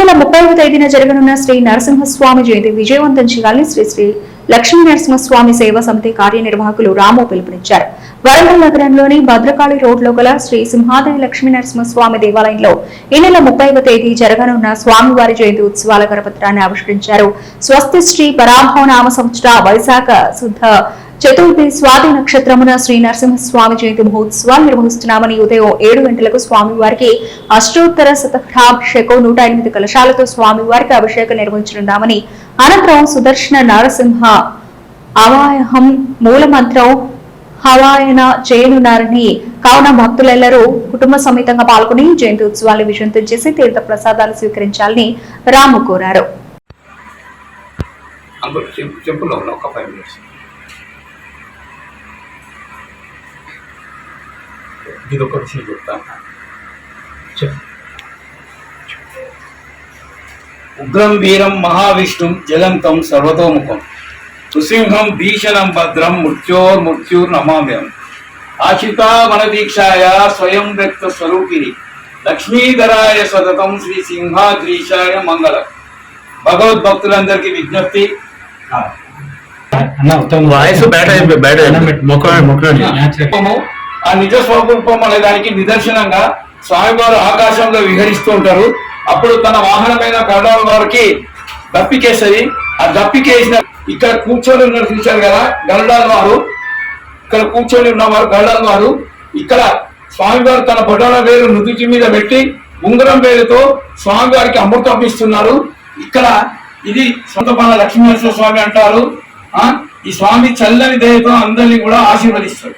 నెల 30వ తేదీన జరగనున్న శ్రీ నరసింహస్వామి జయంతి విజయవంతం చేయాలని శ్రీ శ్రీ లక్ష్మీ నరసింహస్వామి సేవా సమితి కార్యనిర్వాహకులు రాము పిలుపునిచ్చారు. వరంగల్ నగరంలోని భద్రకాళి రోడ్లో గల శ్రీ సింహాద్రి లక్ష్మీ నరసింహస్వామి దేవాలయంలో ఈ నెల 30వ తేదీ జరగనున్న స్వామివారి జయంతి ఉత్సవాల కరపత్రాన్ని ఆవిష్కరించారు. స్వస్తి శ్రీ పరాభవ నామ సంవత్సర వైశాఖ శుద్ధ చతుర్థి స్వాతి నక్షత్రమున శ్రీ నరసింహస్వామి జయంతి మహోత్సవాలు నిర్వహిస్తున్నామని ఉదయం 7 గంటలకు స్వామివారికి అష్టోత్తర శతభిషేకం 108 కలశాలతో స్వామివారికి అభిషేకం నిర్వహించనున్నామని, అనంతరం సుదర్శన నరసింహ అవాయహం మూలమంత్రం హవాయన చేయనున్నారని, కావున భక్తులెల్లరూ కుటుంబ సమేతంగా పాల్గొని జయంతి ఉత్సవాలను విజయంతం చేసి తీర్థ ప్రసాదాలు స్వీకరించాలని రాము కోరారు. ఇదొక విషయం చెప్తాను. ఉగ్రం వీరం మహావిష్ణుం జలంతం సర్వతోముఖం నృసింహం భీషణం భద్రం మృత్యోర్నమామ్యం ఆశితా వనదీక్షాయ స్వయం వ్యక్త స్వరూపిణి లక్ష్మీధరాయ సతతం శ్రీ సింహాద్రీశాయ మంగళం. భగవద్భక్తులందరికీ విజ్ఞప్తి. ఆ నిజ స్వరూపం అనే దానికి నిదర్శనంగా స్వామివారు ఆకాశంలో విహరిస్తూ ఉంటారు. అప్పుడు తన వాహనమైన గరుడాల వారికి దప్పికేసరి, ఆ దప్పికేసిన ఇక్కడ కూర్చొని ఉన్నారు చూశారు కదా గరుడాల వారు, ఇక్కడ కూర్చొని ఉన్నవారు గరుడాల వారు. ఇక్కడ స్వామివారు తన బొటన వేలు నుదుటి మీద పెట్టి ఉంగరం వేలుతో స్వామివారికి అమృతం ఇస్తున్నారు. ఇక్కడ ఇది సొంతపన లక్ష్మీనరసింహ స్వామి అంటారు. ఈ స్వామి చల్లని దయతో అందరినీ కూడా ఆశీర్వదిస్తారు.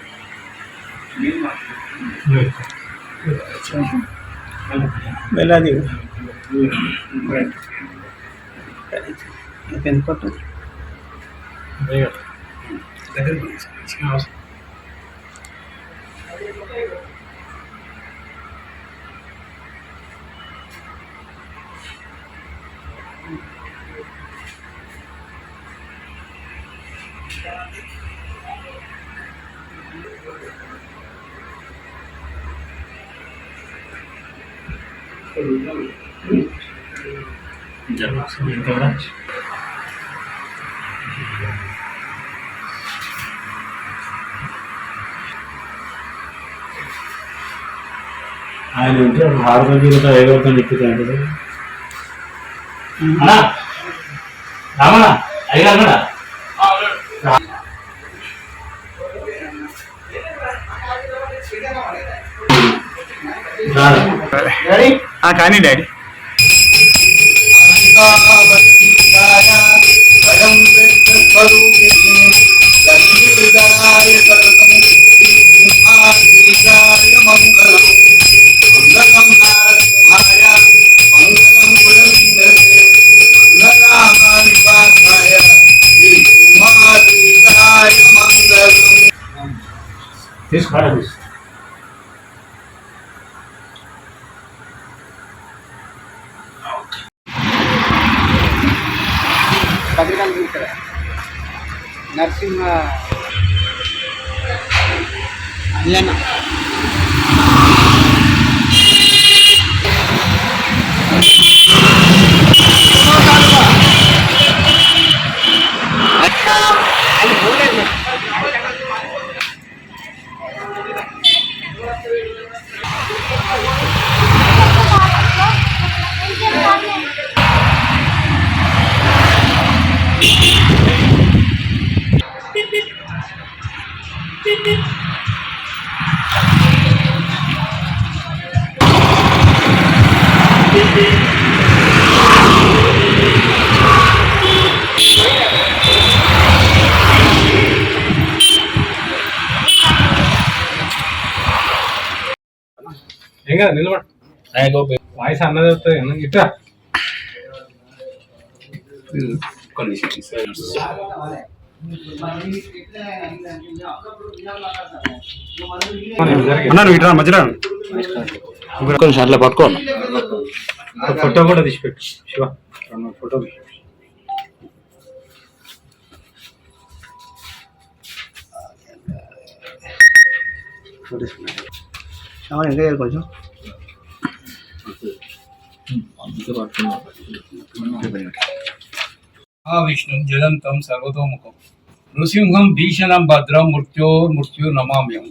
ఆయన ఉంటే భారత జీవితం ఏదవుతా నిప్పుతాడు అన్నా రామణ అయ్యా అన్నాడా కానీ డాడీ తీసుకోవాలి. నరసింహ అయ్యన్న ఏం కదా నిలబడి వాయిస్ అన్నది వస్తుంది ఇట్లా ఇట్లా మధ్యలో అట్లా పట్టుకోండి. ఫోటో కూడా తీసిపెట్టు శివ ఫోటో ఇంకా కొంచెం మహావిష్ణుం జలంతం సర్వతోముఖం నృసింహం భీషణం భద్రం మృత్యు నమామ్యం.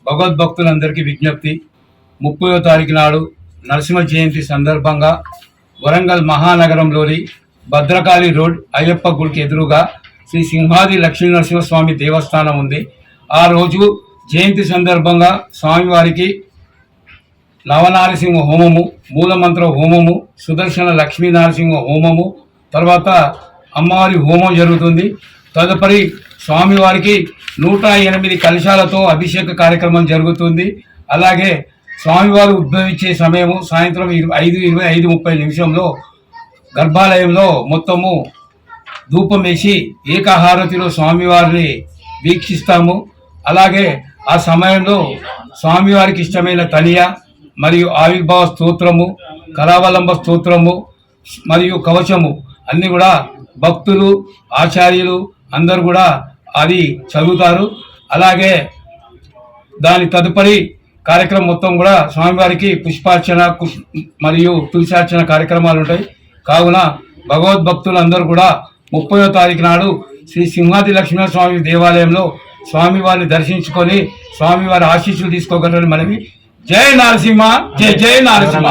భగవద్భక్తులందరికీ విజ్ఞప్తి, 30వ తారీఖు నాడు నరసింహ జయంతి సందర్భంగా వరంగల్ మహానగరంలోని భద్రకాళి రోడ్ అయ్యప్ప గుడికి ఎదురుగా శ్రీ సింహాది లక్ష్మీ నరసింహస్వామి దేవస్థానం ఉంది. ఆ రోజు జయంతి సందర్భంగా స్వామివారికి నవనారసింహ హోమము, మూలమంత్ర హోమము, సుదర్శన లక్ష్మీ నరసింహ హోమము, తర్వాత అమ్మవారి హోమం జరుగుతుంది. తదుపరి స్వామివారికి 108 కలశాలతో అభిషేక కార్యక్రమం జరుగుతుంది. అలాగే స్వామివారు ఉద్భవించే సమయము సాయంత్రం 5:30 గర్భాలయంలో మొత్తము ధూపం వేసి ఏకహారతిలో స్వామివారిని వీక్షిస్తాము. అలాగే ఆ సమయంలో స్వామివారికి ఇష్టమైన తనియ మరియు ఆవిర్భావ స్తోత్రము, కరావలంబ స్తోత్రము మరియు కవచము అన్ని కూడా భక్తులు, ఆచార్యులు అందరూ కూడా అది చదువుతారు. అలాగే దాని తదుపరి కార్యక్రమం మొత్తం కూడా స్వామివారికి పుష్పార్చన మరియు తులసార్చన కార్యక్రమాలు ఉంటాయి. కావున భగవద్భక్తులు అందరూ కూడా 30వ తారీఖు నాడు శ్రీ సింహాది లక్ష్మీనరస్వామి దేవాలయంలో స్వామివారిని దర్శించుకొని స్వామివారి ఆశీస్సులు తీసుకోగలరని మనవి. జై నరసింహ, జై జై నరసింహ.